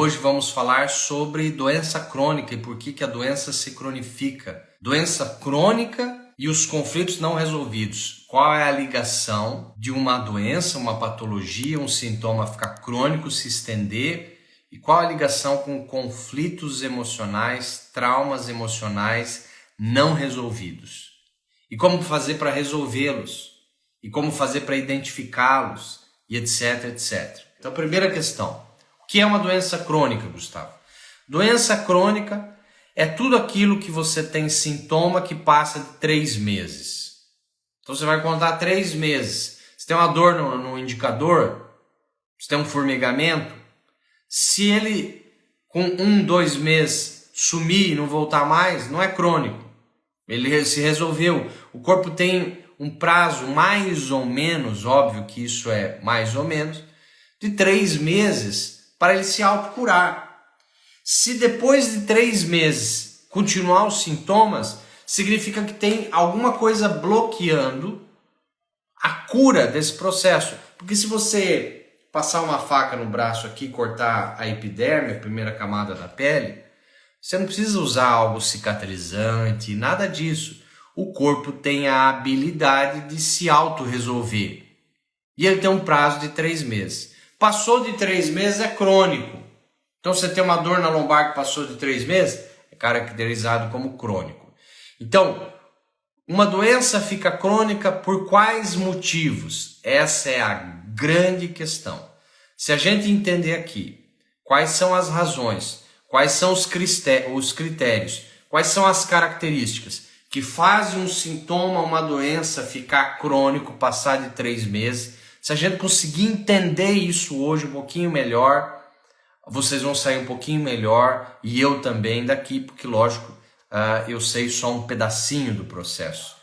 Hoje vamos falar sobre doença crônica e por que a doença se cronifica. Doença crônica e os conflitos não resolvidos. Qual é a ligação de uma doença, uma patologia, um sintoma ficar crônico, se estender? E qual a ligação com conflitos emocionais, traumas emocionais não resolvidos? E como fazer para resolvê-los? E como fazer para identificá-los? E etc, etc. Então, primeira questão. O que é uma doença crônica, Gustavo? Doença crônica é tudo aquilo que você tem sintoma que passa de 3 meses. Então você vai contar 3 meses. Você tem uma dor no indicador, você tem um formigamento. Se ele com 1, 2 meses sumir e não voltar mais, não é crônico. Ele se resolveu. O corpo tem um prazo mais ou menos, óbvio que isso é mais ou menos, de 3 meses para ele se autocurar. Se depois de 3 meses continuar os sintomas, significa que tem alguma coisa bloqueando a cura desse processo. Porque se você passar uma faca no braço aqui, cortar a epiderme, a primeira camada da pele, você não precisa usar algo cicatrizante, nada disso. O corpo tem a habilidade de se autorresolver. E ele tem um prazo de 3 meses. Passou de 3 meses é crônico. Então você tem uma dor na lombar que passou de 3 meses, é caracterizado como crônico. Então, uma doença fica crônica por quais motivos? Essa é a grande questão. Se a gente entender aqui quais são as razões, quais são os critérios, quais são as características que fazem um sintoma, uma doença ficar crônico, passar de 3 meses, se a gente conseguir entender isso hoje um pouquinho melhor, vocês vão sair um pouquinho melhor e eu também daqui, porque lógico, eu sei só um pedacinho do processo.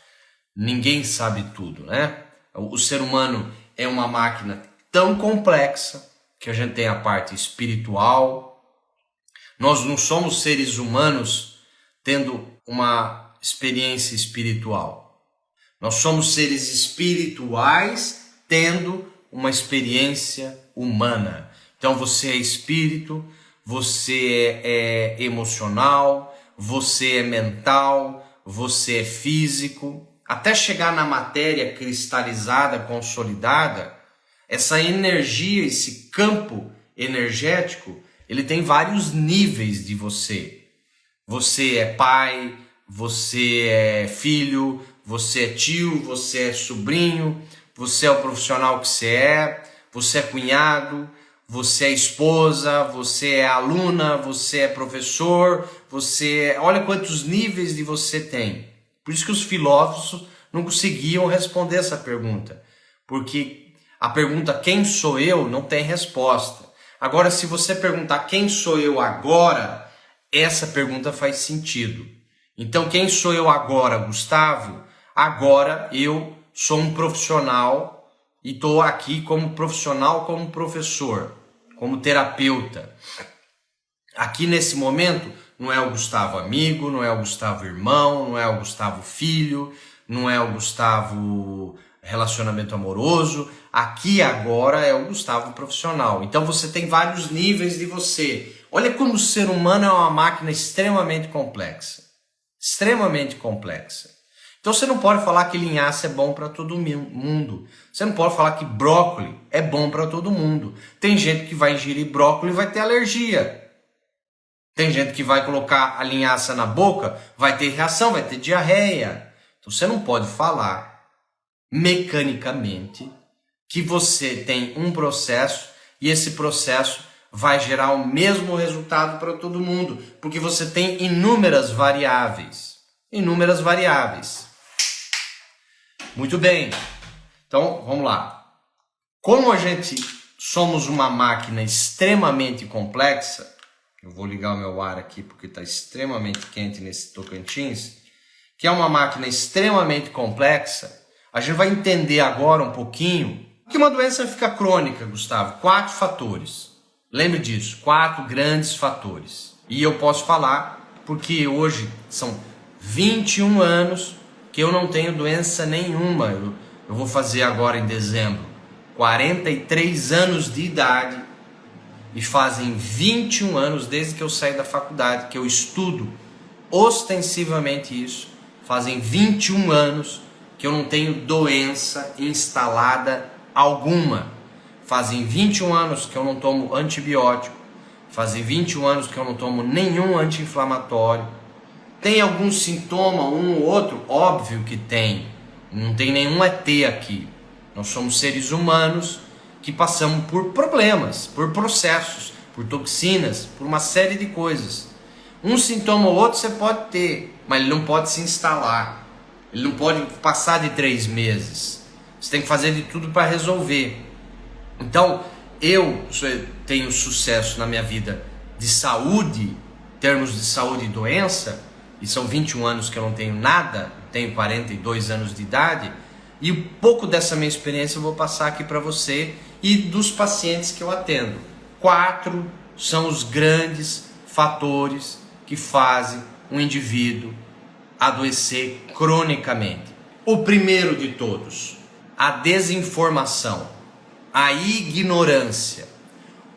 Ninguém sabe tudo, né? O ser humano é uma máquina tão complexa que a gente tem a parte espiritual. Nós não somos seres humanos tendo uma experiência espiritual. Nós somos seres espirituais tendo uma experiência humana. Então você é espírito, você é emocional, você é mental, você é físico. Até chegar na matéria cristalizada, consolidada, essa energia, esse campo energético, ele tem vários níveis de você. Você é pai, você é filho, você é tio, você é sobrinho, você é o profissional que você é cunhado, você é esposa, você é aluna, você é professor, olha quantos níveis de você tem. Por isso que os filósofos não conseguiam responder essa pergunta, porque a pergunta quem sou eu não tem resposta. Agora, se você perguntar quem sou eu agora, essa pergunta faz sentido. Então, quem sou eu agora, Gustavo? Agora eu sou um profissional e estou aqui como profissional, como professor, como terapeuta. Aqui nesse momento não é o Gustavo amigo, não é o Gustavo irmão, não é o Gustavo filho, não é o Gustavo relacionamento amoroso. Aqui agora é o Gustavo profissional. Então você tem vários níveis de você. Olha como o ser humano é uma máquina extremamente complexa. Extremamente complexa. Então você não pode falar que linhaça é bom para todo mundo. Você não pode falar que brócolis é bom para todo mundo. Tem gente que vai ingerir brócolis e vai ter alergia. Tem gente que vai colocar a linhaça na boca, vai ter reação, vai ter diarreia. Então você não pode falar mecanicamente que você tem um processo e esse processo vai gerar o mesmo resultado para todo mundo, porque você tem inúmeras variáveis. Inúmeras variáveis. Muito bem. Então, vamos lá. Como a gente somos uma máquina extremamente complexa, eu vou ligar o meu ar aqui porque está extremamente quente nesse Tocantins, que é uma máquina extremamente complexa, a gente vai entender agora um pouquinho que uma doença fica crônica, Gustavo. 4 fatores. Lembre disso, 4 grandes fatores. E eu posso falar porque hoje são 21 anos que eu não tenho doença nenhuma. Eu vou fazer agora em dezembro 43 anos de idade e fazem 21 anos desde que eu saí da faculdade, que eu estudo ostensivamente isso. Fazem 21 anos que eu não tenho doença instalada alguma. Fazem 21 anos que eu não tomo antibiótico. Fazem 21 anos que eu não tomo nenhum anti-inflamatório. Tem algum sintoma, um ou outro? Óbvio que tem. Não tem nenhum ET aqui. Nós somos seres humanos que passamos por problemas, por processos, por toxinas, por uma série de coisas. Um sintoma ou outro você pode ter, mas ele não pode se instalar. Ele não pode passar de 3 meses. Você tem que fazer de tudo para resolver. Então, eu tenho sucesso na minha vida de saúde, em termos de saúde e doença, e são 21 anos que eu não tenho nada, tenho 42 anos de idade, e um pouco dessa minha experiência eu vou passar aqui para você e dos pacientes que eu atendo. 4 são os grandes fatores que fazem um indivíduo adoecer cronicamente. O primeiro de todos, a desinformação, a ignorância,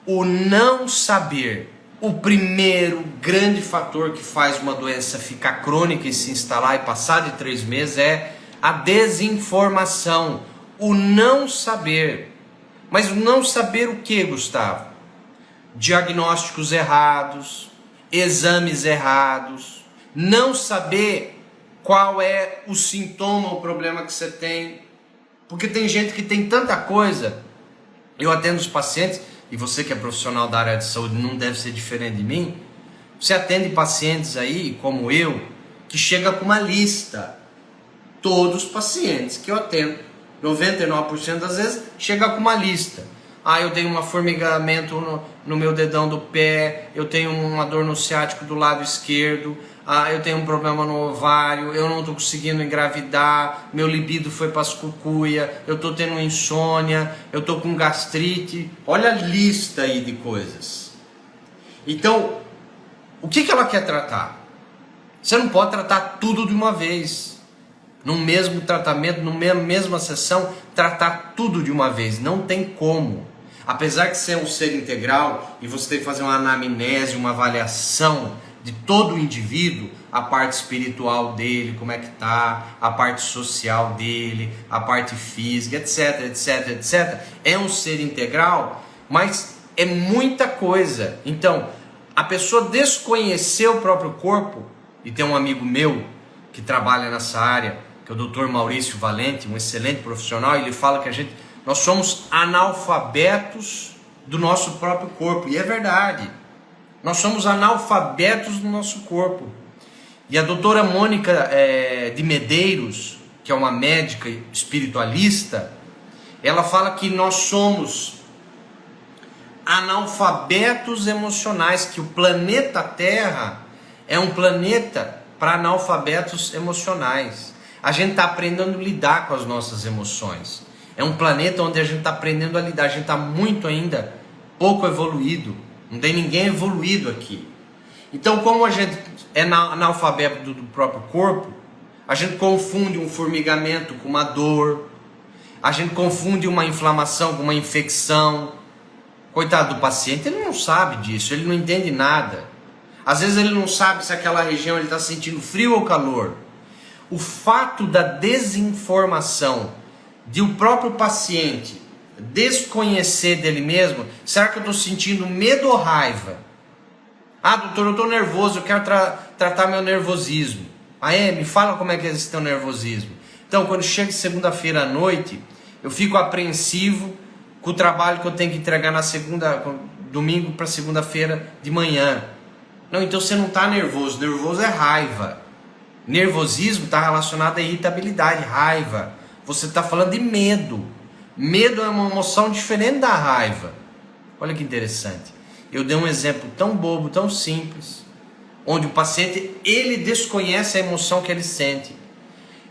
o não saber. O primeiro grande fator que faz uma doença ficar crônica e se instalar e passar de 3 meses é a desinformação, o não saber. Mas o não saber o que, Gustavo? Diagnósticos errados, exames errados, não saber qual é o sintoma, o problema que você tem. Porque tem gente que tem tanta coisa. Eu atendo os pacientes, e você que é profissional da área de saúde não deve ser diferente de mim. Você atende pacientes aí, como eu, que chega com uma lista. Todos os pacientes que eu atendo, 99% das vezes, chega com uma lista. Ah, eu tenho um formigamento no meu dedão do pé, eu tenho uma dor no ciático do lado esquerdo, eu tenho um problema no ovário, eu não estou conseguindo engravidar, meu libido foi para as cucuia, eu estou tendo insônia, eu estou com gastrite. Olha a lista aí de coisas. Então, o que ela quer tratar? Você não pode tratar tudo de uma vez. No mesmo tratamento, numa mesma sessão, tratar tudo de uma vez. Não tem como. Apesar de ser um ser integral e você tem que fazer uma anamnese, uma avaliação de todo o indivíduo, a parte espiritual dele, como é que tá, a parte social dele, a parte física, etc, etc, etc. É um ser integral, mas é muita coisa. Então, a pessoa desconhecer o próprio corpo, e tem um amigo meu que trabalha nessa área, que é o Dr. Maurício Valente, um excelente profissional, e ele fala que nós somos analfabetos do nosso próprio corpo, e é verdade. Nós somos analfabetos do nosso corpo. E a doutora Mônica de Medeiros, que é uma médica espiritualista, ela fala que nós somos analfabetos emocionais, que o planeta Terra é um planeta para analfabetos emocionais. A gente está aprendendo a lidar com as nossas emoções. É um planeta onde a gente está aprendendo a lidar. A gente está muito ainda pouco evoluído. Não tem ninguém evoluído aqui. Então, como a gente é analfabeto do próprio corpo, a gente confunde um formigamento com uma dor. A gente confunde uma inflamação com uma infecção. Coitado do paciente, ele não sabe disso, ele não entende nada. Às vezes ele não sabe se aquela região ele está sentindo frio ou calor. O fato da desinformação de o próprio paciente desconhecer dele mesmo, será que eu estou sentindo medo ou raiva? Ah, doutor, eu estou nervoso, eu quero tratar meu nervosismo. Me fala como é que é esse teu nervosismo. Então, quando chega segunda-feira à noite, eu fico apreensivo com o trabalho que eu tenho que entregar domingo para segunda-feira de manhã. Não, então você não está nervoso, nervoso é raiva. Nervosismo está relacionado à irritabilidade, raiva. Você está falando de medo. Medo é uma emoção diferente da raiva. Olha que interessante. Eu dei um exemplo tão bobo, tão simples, onde o paciente, ele desconhece a emoção que ele sente.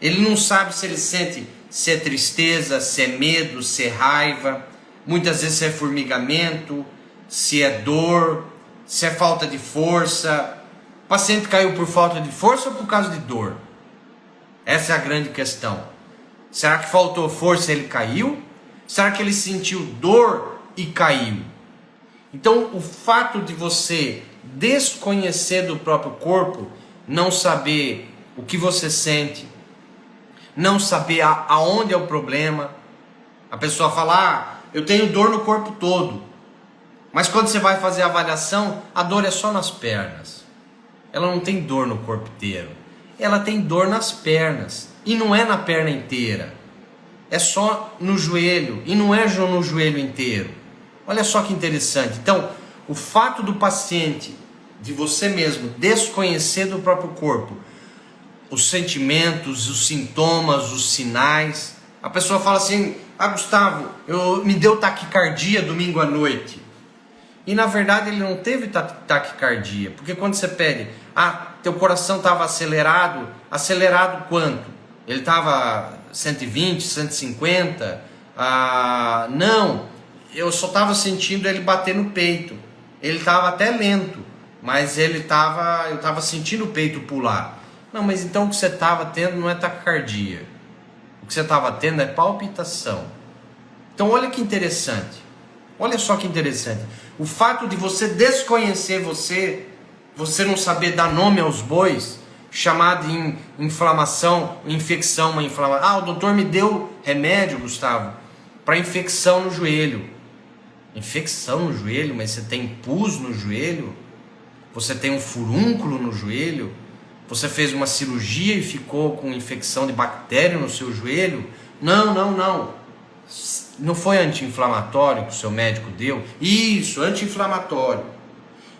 Ele não sabe se ele sente, se é tristeza, se é medo, se é raiva. Muitas vezes se é formigamento, se é dor, se é falta de força. O paciente caiu por falta de força ou por causa de dor? Essa é a grande questão. Será que faltou força e ele caiu? Será que ele sentiu dor e caiu? Então, o fato de você desconhecer do próprio corpo, não saber o que você sente, não saber aonde é o problema. A pessoa fala, eu tenho dor no corpo todo. Mas quando você vai fazer a avaliação, a dor é só nas pernas. Ela não tem dor no corpo inteiro. Ela tem dor nas pernas. E não é na perna inteira. É só no joelho. E não é no joelho inteiro. Olha só que interessante. Então, o fato do paciente, de você mesmo, desconhecer do próprio corpo, os sentimentos, os sintomas, os sinais. A pessoa fala assim, Gustavo, me deu taquicardia domingo à noite. E na verdade ele não teve taquicardia, porque quando você pede, teu coração estava acelerado, acelerado quanto? Ele estava 120, 150? Não, eu só estava sentindo ele bater no peito. Ele estava até lento, mas eu estava sentindo o peito pular. Não, mas então o que você estava tendo não é taquicardia. O que você estava tendo é palpitação. Então olha que interessante. Olha só que interessante. O fato de você desconhecer você não saber dar nome aos bois, chamar de inflamação, infecção, uma inflamação. O doutor me deu remédio, Gustavo, para infecção no joelho. Infecção no joelho? Mas você tem pus no joelho? Você tem um furúnculo no joelho? Você fez uma cirurgia e ficou com infecção de bactéria no seu joelho? Não. Não foi anti-inflamatório que o seu médico deu? Isso, anti-inflamatório.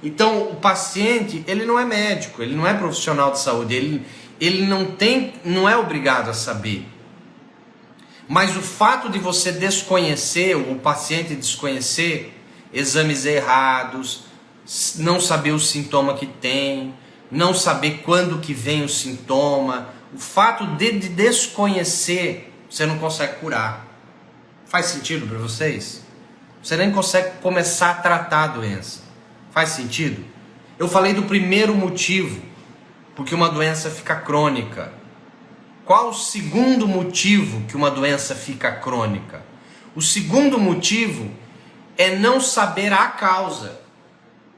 Então, o paciente, ele não é médico, ele não é profissional de saúde, ele não é obrigado a saber. Mas o fato de você desconhecer, o paciente desconhecer exames errados, não saber o sintoma que tem, não saber quando que vem o sintoma, o fato de desconhecer, você não consegue curar. Faz sentido para vocês? Você nem consegue começar a tratar a doença. Faz sentido? Eu falei do primeiro motivo, porque uma doença fica crônica. Qual o segundo motivo que uma doença fica crônica? O segundo motivo é não saber a causa.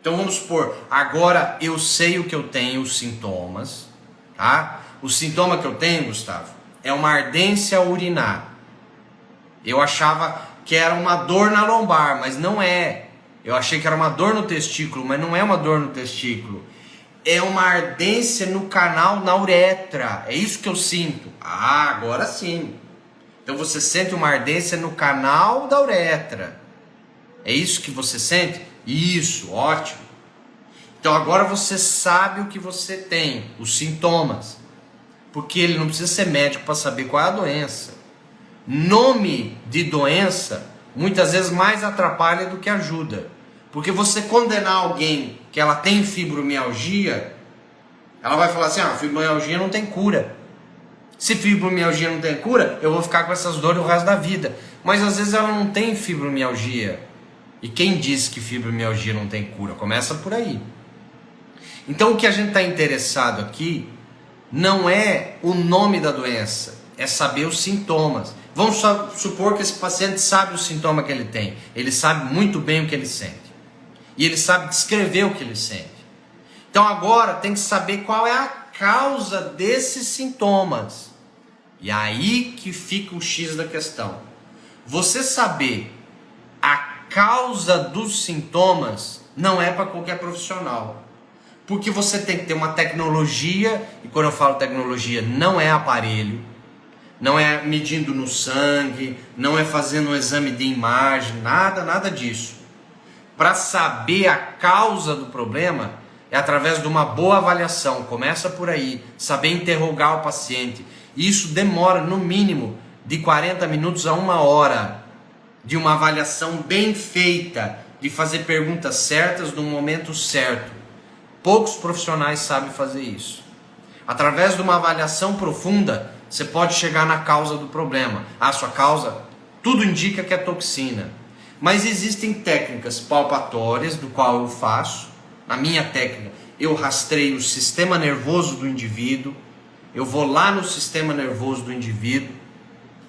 Então vamos supor, agora eu sei o que eu tenho, os sintomas, tá? O sintoma que eu tenho, Gustavo, é uma ardência urinar. Eu achava que era uma dor na lombar, mas não é. Eu achei que era uma dor no testículo, mas não é uma dor no testículo. É uma ardência no canal, na uretra. É isso que eu sinto. Agora sim. Então você sente uma ardência no canal da uretra. É isso que você sente? Isso, ótimo. Então agora você sabe o que você tem, os sintomas. Porque ele não precisa ser médico para saber qual é a doença. Nome de doença muitas vezes mais atrapalha do que ajuda. Porque você condenar alguém que ela tem fibromialgia, ela vai falar assim, fibromialgia não tem cura. Se fibromialgia não tem cura, eu vou ficar com essas dores o resto da vida. Mas às vezes ela não tem fibromialgia. E quem disse que fibromialgia não tem cura? Começa por aí. Então o que a gente está interessado aqui não é o nome da doença, é saber os sintomas. Vamos supor que esse paciente sabe o sintoma que ele tem. Ele sabe muito bem o que ele sente. E ele sabe descrever o que ele sente. Então agora tem que saber qual é a causa desses sintomas. E aí que fica o X da questão. Você saber a causa dos sintomas não é para qualquer profissional. Porque você tem que ter uma tecnologia, e quando eu falo tecnologia, não é aparelho, não é medindo no sangue, não é fazendo um exame de imagem, nada disso. Para saber a causa do problema, é através de uma boa avaliação. Começa por aí, saber interrogar o paciente. Isso demora no mínimo de 40 minutos a 1 hora de uma avaliação bem feita, de fazer perguntas certas no momento certo. Poucos profissionais sabem fazer isso. Através de uma avaliação profunda, você pode chegar na causa do problema. Sua causa, tudo indica que é toxina. Mas existem técnicas palpatórias, do qual eu faço. Na minha técnica, eu rastreio o sistema nervoso do indivíduo. Eu vou lá no sistema nervoso do indivíduo,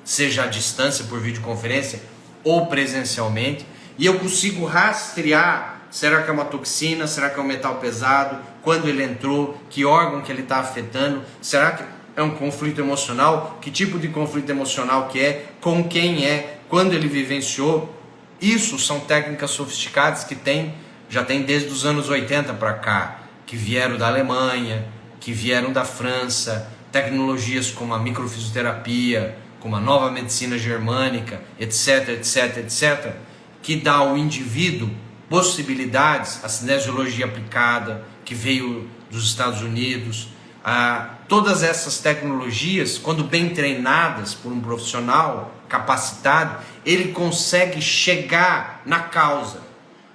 seja à distância por videoconferência ou presencialmente, e eu consigo rastrear Será que é uma toxina? Será que é um metal pesado? Quando ele entrou? Que órgão que ele está afetando? Será que é um conflito emocional? Que tipo de conflito emocional que é? Com quem é? Quando ele vivenciou? Isso são técnicas sofisticadas que já tem desde os anos 80 para cá, que vieram da Alemanha, que vieram da França, tecnologias como a microfisioterapia, como a nova medicina germânica, etc, etc, etc, que dá ao indivíduo possibilidades, a cinesiologia aplicada, que veio dos Estados Unidos, todas essas tecnologias, quando bem treinadas por um profissional capacitado, ele consegue chegar na causa.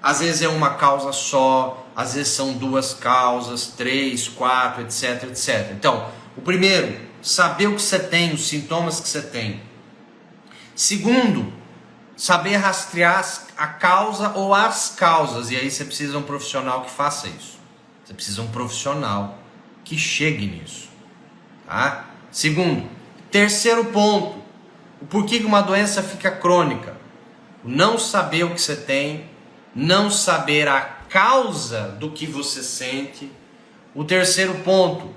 Às vezes é uma causa só, às vezes são duas causas, 3, 4, etc, etc. Então, o primeiro, saber o que você tem, os sintomas que você tem. Segundo, saber rastrear a causa ou as causas. E aí você precisa de um profissional que faça isso. Você precisa de um profissional que chegue nisso. Tá? Segundo, terceiro ponto, o porquê que uma doença fica crônica. Não saber o que você tem, não saber a causa do que você sente. O terceiro ponto,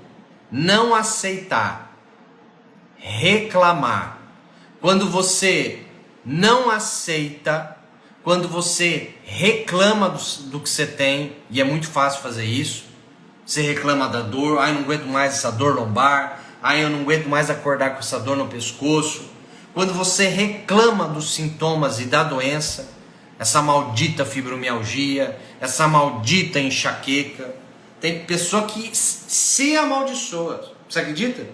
não aceitar, reclamar. Quando você não aceita, quando você reclama do que você tem, e é muito fácil fazer isso, você reclama da dor, ai, não aguento mais essa dor lombar, ai, eu não aguento mais acordar com essa dor no pescoço. Quando você reclama dos sintomas e da doença, essa maldita fibromialgia, essa maldita enxaqueca, tem pessoa que se amaldiçoa, você acredita?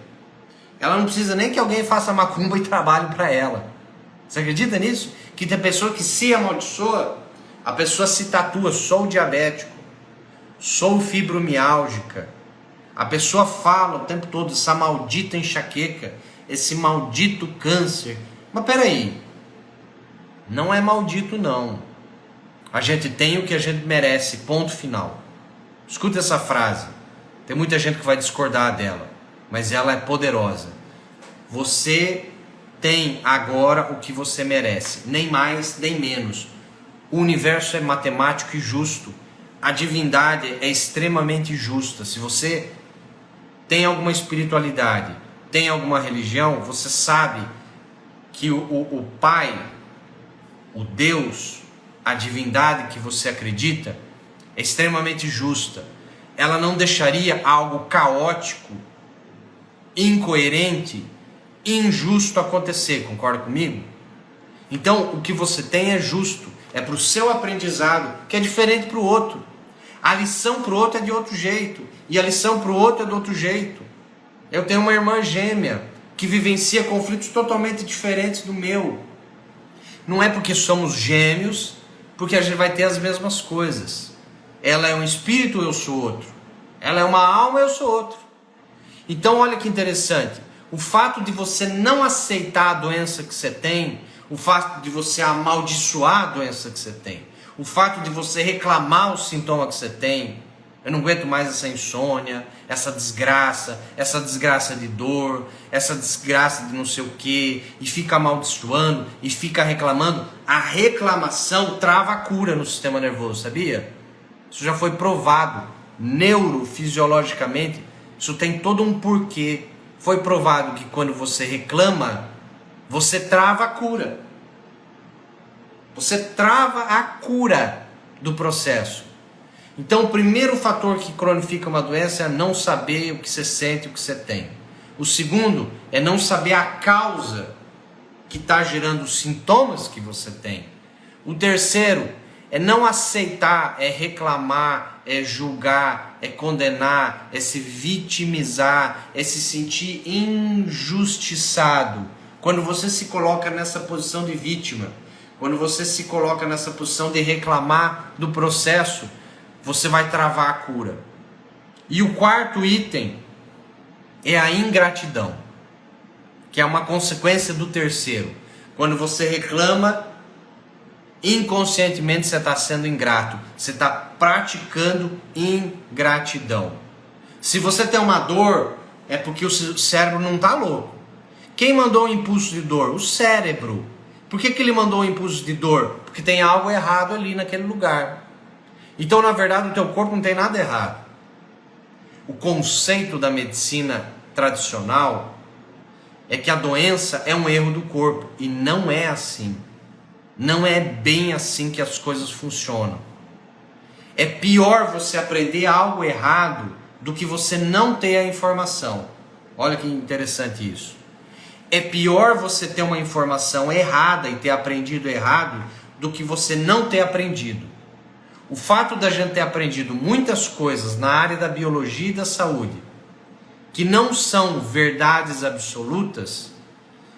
Ela não precisa nem que alguém faça macumba e trabalhe para ela. Você acredita nisso? Que tem pessoa que se amaldiçoa, a pessoa se tatua, sou diabético, sou fibromiálgica. A pessoa fala o tempo todo, essa maldita enxaqueca, esse maldito câncer. Mas peraí, não é maldito não. A gente tem o que a gente merece, ponto final. Escuta essa frase, tem muita gente que vai discordar dela, mas ela é poderosa. Você tem agora o que você merece, nem mais nem menos. O universo é matemático e justo. A divindade é extremamente justa. Se você tem alguma espiritualidade, tem alguma religião, você sabe que o Pai, o Deus, a divindade que você acredita é extremamente justa. Ela não deixaria algo caótico, incoerente, injusto acontecer, concorda comigo? Então o que você tem é justo, é para o seu aprendizado, que é diferente para o outro. A lição para o outro é de outro jeito, e a lição para o outro é de outro jeito. Eu tenho uma irmã gêmea que vivencia conflitos totalmente diferentes do meu. Não é porque somos gêmeos, porque a gente vai ter as mesmas coisas. Ela é um espírito, eu sou outro. Ela é uma alma, eu sou outro. Então olha que interessante. O fato de você não aceitar a doença que você tem, o fato de você amaldiçoar a doença que você tem, o fato de você reclamar o sintoma que você tem, eu não aguento mais essa insônia, essa desgraça de dor, essa desgraça de não sei o que, e fica amaldiçoando, e fica reclamando, a reclamação trava a cura no sistema nervoso, sabia? Isso já foi provado, neurofisiologicamente, isso tem todo um porquê. Foi provado que quando você reclama, você trava a cura. Você trava a cura do processo. Então o primeiro fator que cronifica uma doença é não saber o que você sente, o que você tem. O segundo é não saber a causa que está gerando os sintomas que você tem. O terceiro é não aceitar, é reclamar, é julgar, é condenar, é se vitimizar, é se sentir injustiçado. Quando você se coloca nessa posição de vítima, quando você se coloca nessa posição de reclamar do processo, você vai travar a cura. E o quarto item é a ingratidão, que é uma consequência do terceiro. Quando você reclama, inconscientemente você está sendo ingrato, você está praticando ingratidão. Se você tem uma dor, é porque o cérebro não está louco. Quem mandou o impulso de dor? O cérebro. Por que ele mandou o impulso de dor? Porque tem algo errado ali naquele lugar. Então, na verdade, o teu corpo não tem nada errado. O conceito da medicina tradicional é que a doença é um erro do corpo, e não é assim. Não é bem assim que as coisas funcionam. É pior você aprender algo errado do que você não ter a informação. Olha que interessante isso. É pior você ter uma informação errada e ter aprendido errado do que você não ter aprendido. O fato da gente ter aprendido muitas coisas na área da biologia e da saúde, que não são verdades absolutas,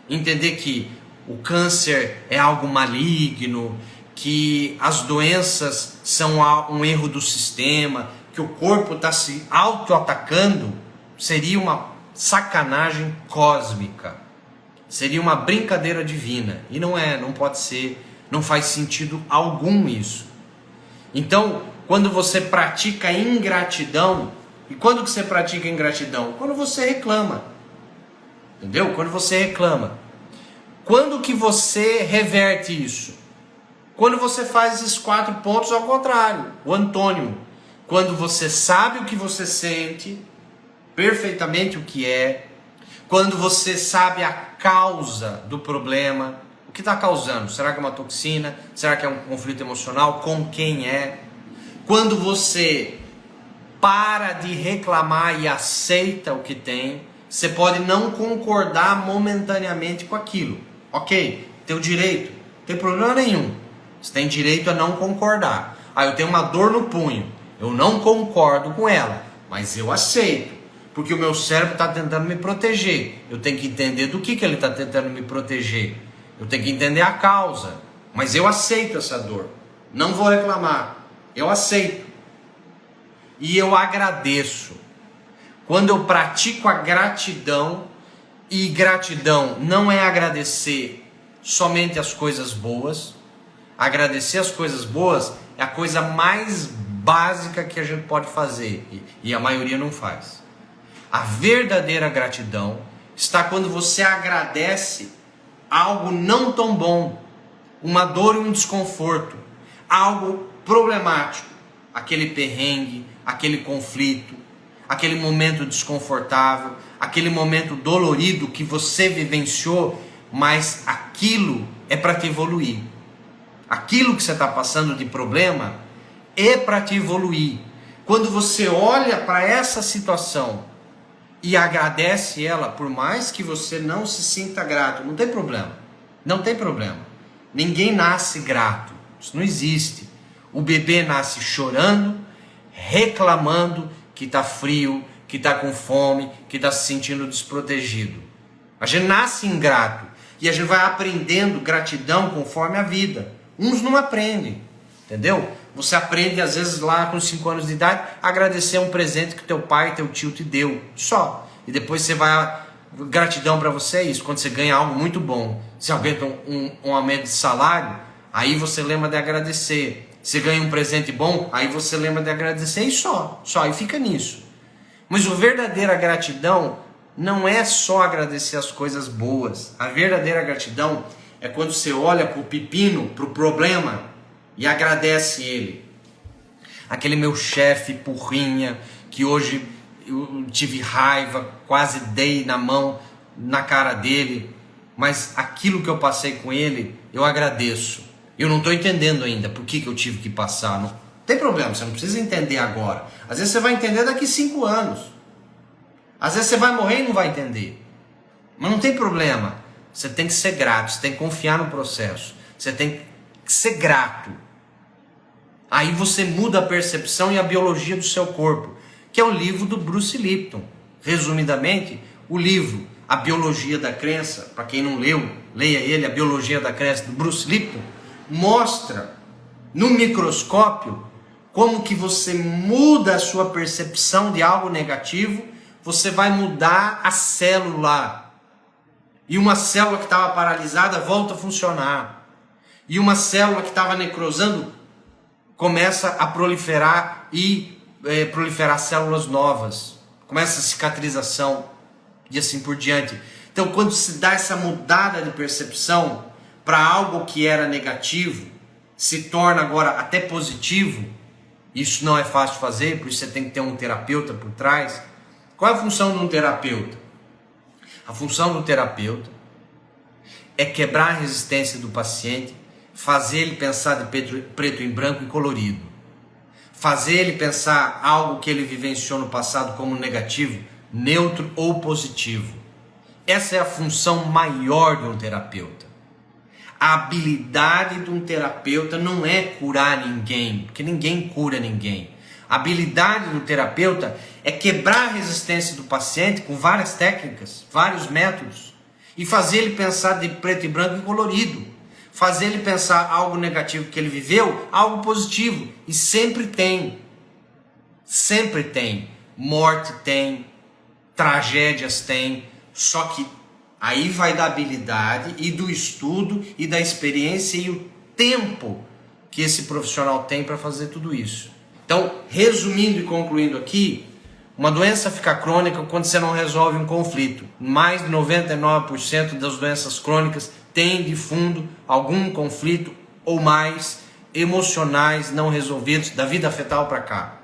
entender que o câncer é algo maligno, que as doenças são um erro do sistema, que o corpo está se auto-atacando, seria uma sacanagem cósmica. Seria uma brincadeira divina. E não é, não pode ser, não faz sentido algum isso. Então, quando você pratica ingratidão, e quando que você pratica ingratidão? Quando você reclama. Entendeu? Quando você reclama. Quando que você reverte isso? Quando você faz esses 4 pontos ao contrário, o antônimo. Quando você sabe o que você sente, perfeitamente o que é. Quando você sabe a causa do problema, o que está causando? Será que é uma toxina? Será que é um conflito emocional? Com quem é? Quando você para de reclamar e aceita o que tem, você pode não concordar momentaneamente com aquilo. Ok, teu direito, não tem problema nenhum. Você tem direito a não concordar. Ah, eu tenho uma dor no punho, eu não concordo com ela, mas eu aceito. Porque o meu cérebro está tentando me proteger. Eu tenho que entender do que ele está tentando me proteger. Eu tenho que entender a causa. Mas eu aceito essa dor. Não vou reclamar. Eu aceito. E eu agradeço. Quando eu pratico a gratidão, e gratidão não é agradecer somente as coisas boas. Agradecer as coisas boas é a coisa mais básica que a gente pode fazer. E a maioria não faz. A verdadeira gratidão está quando você agradece algo não tão bom, uma dor e um desconforto, algo problemático, aquele perrengue, aquele conflito, aquele momento desconfortável, aquele momento dolorido que você vivenciou, mas aquilo é para te evoluir. Aquilo que você está passando de problema é para te evoluir. Quando você olha para essa situação e agradece ela, por mais que você não se sinta grato, não tem problema. Não tem problema. Ninguém nasce grato. Isso não existe. O bebê nasce chorando, reclamando que está frio, que está com fome, que está se sentindo desprotegido. A gente nasce ingrato e a gente vai aprendendo gratidão conforme a vida. Uns não aprendem, entendeu? Você aprende, às vezes, lá com 5 anos de idade, a agradecer um presente que teu pai e teu tio te deu. Só. E depois você vai... Gratidão para você é isso. Quando você ganha algo muito bom. Se alguém tem um aumento de salário, aí você lembra de agradecer. Você ganha um presente bom, aí você lembra de agradecer. E só. E fica nisso. Mas a verdadeira gratidão não é só agradecer as coisas boas. A verdadeira gratidão é quando você olha para o pepino, para o problema, e agradece ele. Aquele meu chefe porrinha, que hoje eu tive raiva, quase dei na mão, na cara dele, mas aquilo que eu passei com ele, eu agradeço. Eu não estou entendendo ainda por que eu tive que passar. Não tem problema, você não precisa entender agora. Às vezes você vai entender daqui 5 anos. Às vezes você vai morrer e não vai entender. Mas não tem problema. Você tem que ser grato, você tem que confiar no processo. Você tem que ser grato. Aí você muda a percepção e a biologia do seu corpo, que é o livro do Bruce Lipton. Resumidamente, o livro A Biologia da Crença, para quem não leu, leia ele, A Biologia da Crença, do Bruce Lipton, mostra no microscópio como que você muda a sua percepção de algo negativo, você vai mudar a célula. E uma célula que estava paralisada volta a funcionar. E uma célula que estava necrosando começa a proliferar e proliferar células novas. Começa a cicatrização e assim por diante. Então, quando se dá essa mudada de percepção para algo que era negativo, se torna agora até positivo, Isso não é fácil de fazer, por isso você tem que ter um terapeuta por trás. Qual é a função de um terapeuta? A função do terapeuta é quebrar a resistência do paciente, fazer ele pensar de preto em branco e colorido. Fazer ele pensar algo que ele vivenciou no passado como negativo, neutro ou positivo. Essa é a função maior de um terapeuta. A habilidade de um terapeuta não é curar ninguém, porque ninguém cura ninguém. A habilidade do terapeuta é quebrar a resistência do paciente com várias técnicas, vários métodos, e fazer ele pensar de preto e branco e colorido. Fazer ele pensar algo negativo que ele viveu, algo positivo. E sempre tem. Morte tem, tragédias tem, só que aí vai da habilidade e do estudo e da experiência e o tempo que esse profissional tem para fazer tudo isso. Então, resumindo e concluindo aqui, uma doença fica crônica quando você não resolve um conflito. Mais de 99% das doenças crônicas têm de fundo algum conflito ou mais emocionais não resolvidos da vida fetal para cá.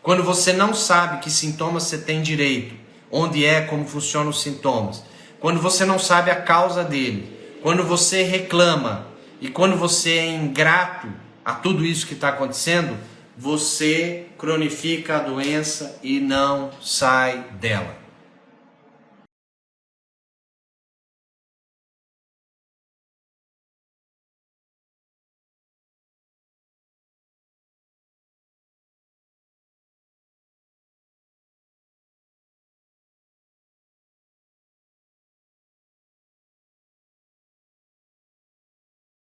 Quando você não sabe que sintomas você tem direito, onde é, como funcionam os sintomas, quando você não sabe a causa dele, quando você reclama e quando você é ingrato a tudo isso que está acontecendo, você cronifica a doença e não sai dela.